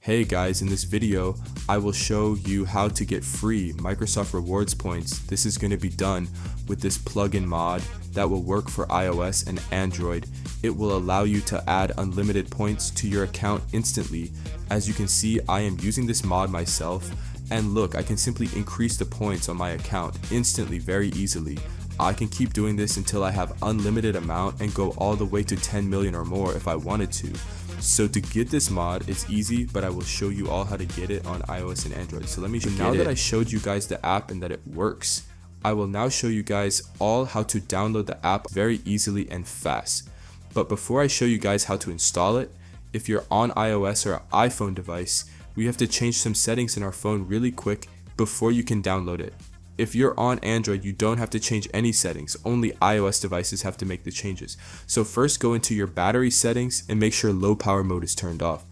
Hey guys, in this video, I will show you how to get free Microsoft Rewards points. This is going to be done with this plugin mod that will work for iOS and Android. It will allow you to add unlimited points to your account instantly. As you can see, I am using this mod myself, and look, I can simply increase the points on my account instantly, very easily. I can keep doing this until I have unlimited amount and go all the way to 10 million or more if I wanted to. So to get this mod, it's easy, but I will show you all how to get it on iOS and Android. So let me show you. Now that I showed you guys the app and that it works, I will now show you guys all how to download the app very easily and fast. But before I show you guys how to install it, if you're on iOS or an iPhone device, we have to change some settings in our phone really quick before you can download it. If you're on Android, you don't have to change any settings, only iOS devices have to make the changes. So first go into your battery settings and make sure low power mode is turned off.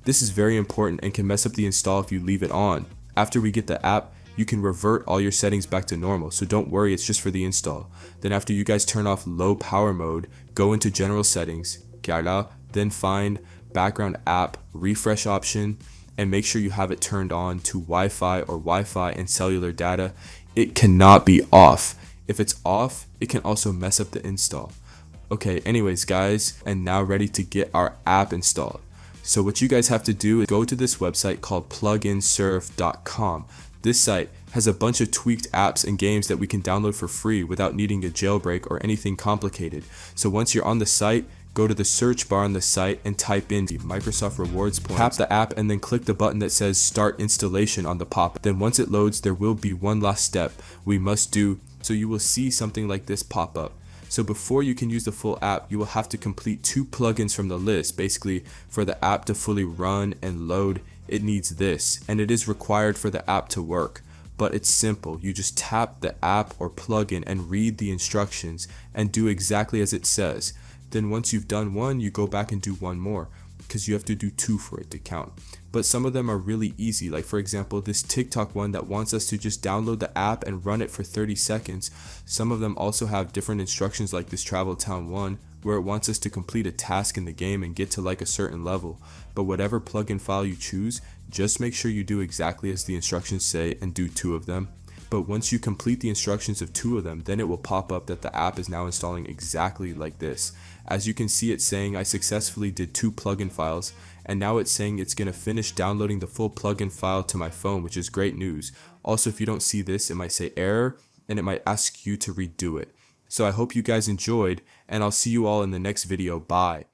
This is very important and can mess up the install if you leave it on. After we get the app, you can revert all your settings back to normal, so don't worry, it's just for the install. Then after you guys turn off low power mode, go into general settings, then find background app refresh option, and make sure you have it turned on to Wi-Fi or Wi-Fi and cellular data. It cannot be off. If it's off, it can also mess up the install. Okay, anyways guys, and now ready to get our app installed. So what you guys have to do is go to this website called pluginsurf.com. This site has a bunch of tweaked apps and games that we can download for free without needing a jailbreak or anything complicated. So once you're on the site, go to the search bar on the site and type in Microsoft Rewards points. Tap the app and then click the button that says Start Installation on the pop. Then once it loads, there will be one last step we must do. So you will see something like this pop up. So before you can use the full app, you will have to complete 2 plugins from the list. Basically, for the app to fully run and load, it needs this, and it is required for the app to work. But it's simple. You just tap the app or plugin and read the instructions and do exactly as it says. Then once you've done one, you go back and do one more, because you have to do 2 for it to count. But some of them are really easy, like for example this TikTok one that wants us to just download the app and run it for 30 seconds. Some of them also have different instructions, like this Travel Town one, where it wants us to complete a task in the game and get to like a certain level. But whatever plugin file you choose, just make sure you do exactly as the instructions say and do 2 of them. But once you complete the instructions of 2 of them, then it will pop up that the app is now installing exactly like this. As you can see, it's saying I successfully did 2 plugin files, and now it's saying it's going to finish downloading the full plugin file to my phone, which is great news. Also, if you don't see this, it might say error and it might ask you to redo it. So I hope you guys enjoyed, and I'll see you all in the next video. Bye.